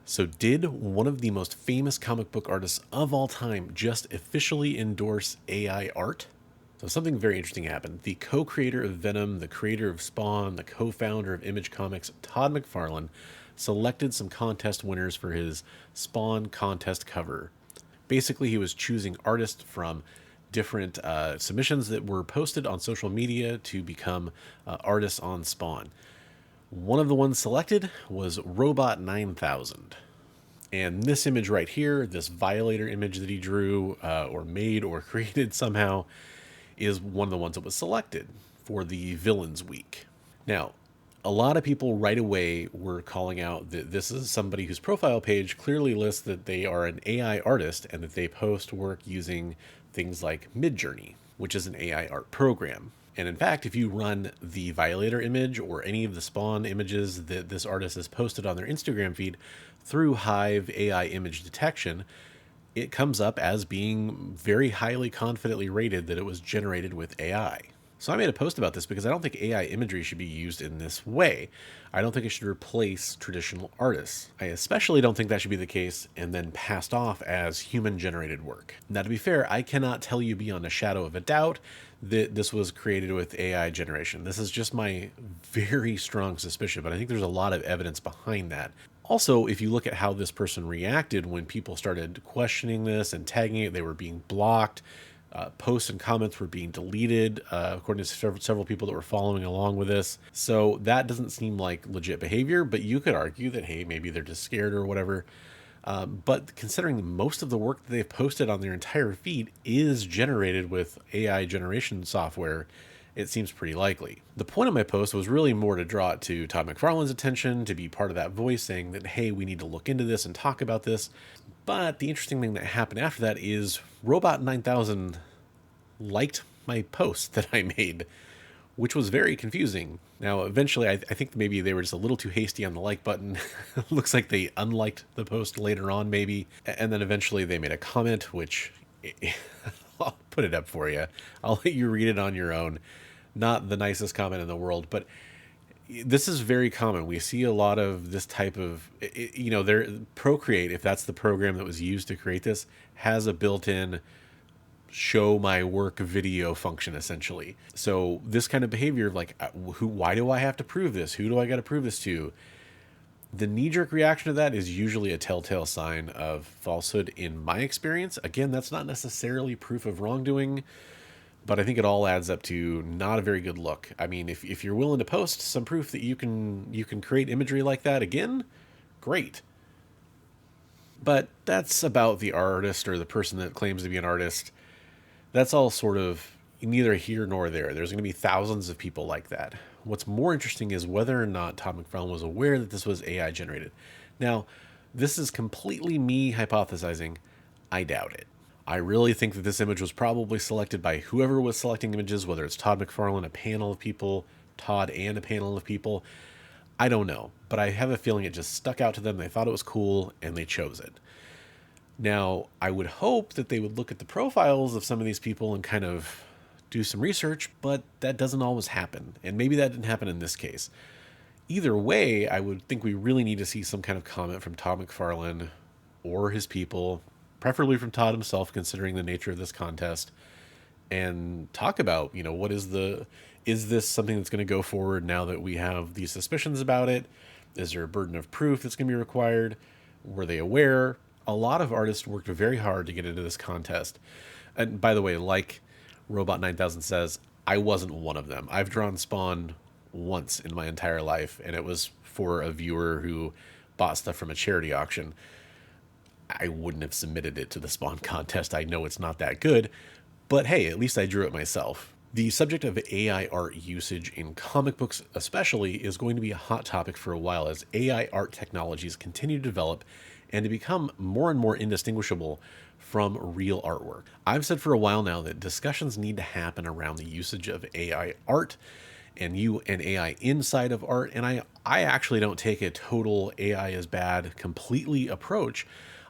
So, did one of the most famous comic book artists of all time just officially endorse AI art? So, something very interesting happened. The co creator of Venom, the creator of Spawn, the co founder of Image Comics, Todd McFarlane, selected some contest winners for his Spawn contest cover. Basically, he was choosing artists from different submissions that were posted on social media to become artists on Spawn. One of the ones selected was Robot 9000. And this image right here, this Violator image that he drew or made or created somehow, is one of the ones that was selected for the Villains Week. Now, a lot of people right away were calling out that this is somebody whose profile page clearly lists that they are an AI artist and that they post work using things like Midjourney, which is an AI art program. And in fact, if you run the Violator image or any of the Spawn images that this artist has posted on their Instagram feed through Hive AI image detection, it comes up as being very highly confidently rated that it was generated with AI. So I made a post about this because I don't think AI imagery should be used in this way. I don't think it should replace traditional artists. I especially don't think that should be the case and then passed off as human-generated work. Now, to be fair, I cannot tell you beyond a shadow of a doubt that this was created with AI generation. This is just my very strong suspicion, but I think there's a lot of evidence behind that. Also, if you look at how this person reacted when people started questioning this and tagging it, they were being blocked. Posts and comments were being deleted, according to several people that were following along with this. So that doesn't seem like legit behavior, but you could argue that, hey, maybe they're just scared or whatever. But considering most of the work that they've posted on their entire feed is generated with AI generation software, it seems pretty likely. The point of my post was really more to draw it to Todd McFarlane's attention, to be part of that voice saying that, hey, we need to look into this and talk about this. But the interesting thing that happened after that is Robot 9000 liked my post that I made, which was very confusing. Now, eventually, I think maybe they were just a little too hasty on the like button. Looks like they unliked the post later on, maybe. And then eventually they made a comment, which I'll put it up for you. I'll let you read it on your own. Not the nicest comment in the world, but this is very common. We see a lot of this type of, Procreate, if that's the program that was used to create this, has a built-in show my work video function essentially. So this kind of behavior of like, why do I have to prove this? Who do I got to prove this to? The knee-jerk reaction to that is usually a telltale sign of falsehood in my experience. Again, that's not necessarily proof of wrongdoing, but I think it all adds up to not a very good look. I mean, if you're willing to post some proof that you can create imagery like that again, great. But that's about the artist or the person that claims to be an artist. That's all sort of neither here nor there. There's going to be thousands of people like that. What's more interesting is whether or not Todd McFarlane was aware that this was AI generated. Now, this is completely me hypothesizing. I doubt it. I really think that this image was probably selected by whoever was selecting images, whether it's Todd McFarlane, a panel of people, Todd and a panel of people. I don't know, but I have a feeling it just stuck out to them. They thought it was cool and they chose it. Now, I would hope that they would look at the profiles of some of these people and kind of do some research, but that doesn't always happen. And maybe that didn't happen in this case. Either way, I would think we really need to see some kind of comment from Todd McFarlane or his people, preferably from Todd himself, considering the nature of this contest, and talk about, is this something that's going to go forward now that we have these suspicions about it? Is there a burden of proof that's going to be required? Were they aware? A lot of artists worked very hard to get into this contest. And by the way, like Robot 9000 says, I wasn't one of them. I've drawn Spawn once in my entire life, and it was for a viewer who bought stuff from a charity auction. I wouldn't have submitted it to the Spawn contest. I know it's not that good, but hey, at least I drew it myself. The subject of AI art usage in comic books especially is going to be a hot topic for a while as AI art technologies continue to develop and to become more and more indistinguishable from real artwork. I've said for a while now that discussions need to happen around the usage of AI art and AI inside of art, and I actually don't take a total AI is bad completely approach.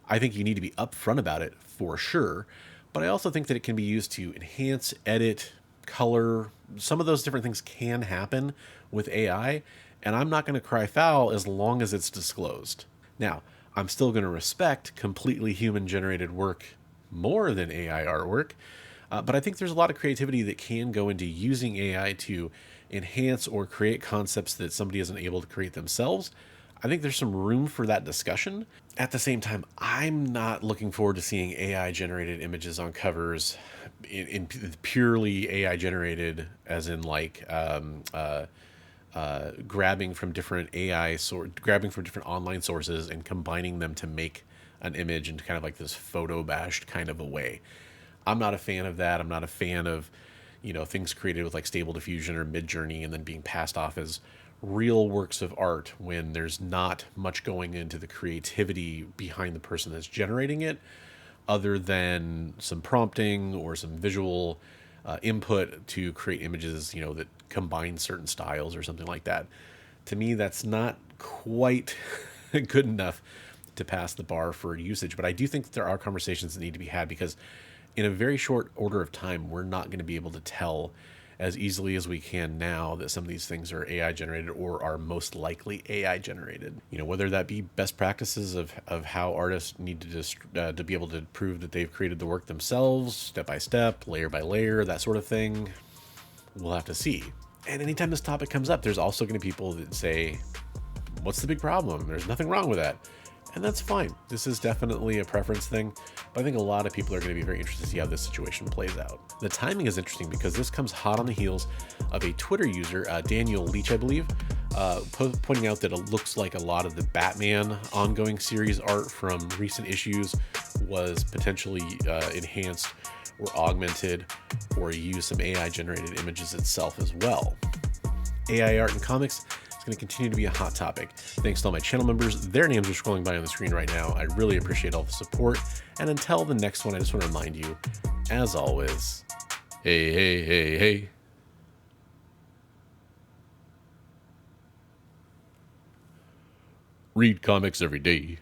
I think you need to be upfront about it for sure, but I also think that it can be used to enhance, edit, color. Some of those different things can happen with AI, and I'm not going to cry foul as long as it's disclosed. Now, I'm still going to respect completely human generated work more than AI artwork. But I think there's a lot of creativity that can go into using AI to enhance or create concepts that somebody isn't able to create themselves. I think there's some room for that discussion. At the same time, I'm not looking forward to seeing AI generated images on covers in purely AI generated, as in like grabbing from different grabbing from different online sources and combining them to make an image into kind of like this photo bashed kind of a way. I'm not a fan of that. I'm not a fan of, things created with like Stable Diffusion or Midjourney and then being passed off as real works of art when there's not much going into the creativity behind the person that's generating it, other than some prompting or some visual input to create images, that combine certain styles or something like that. To me, that's not quite good enough to pass the bar for usage. But I do think that there are conversations that need to be had, because in a very short order of time, we're not going to be able to tell as easily as we can now that some of these things are AI generated or are most likely AI generated. Whether that be best practices of how artists need to just to be able to prove that they've created the work themselves, step by step, layer by layer, that sort of thing. We'll have to see. And anytime this topic comes up, there's also going to be people that say, what's the big problem? There's nothing wrong with that. And that's fine. This is definitely a preference thing, but I think a lot of people are going to be very interested to see how this situation plays out. The timing is interesting because this comes hot on the heels of a Twitter user, Daniel Leach, I believe, pointing out that it looks like a lot of the Batman ongoing series art from recent issues was potentially enhanced or augmented or used some AI generated images itself as well. AI art in comics is going to continue to be a hot topic. Thanks to all my channel members. Their names are scrolling by on the screen right now. I really appreciate all the support. And until the next one, I just want to remind you, as always, hey, hey, hey, hey. Read comics every day.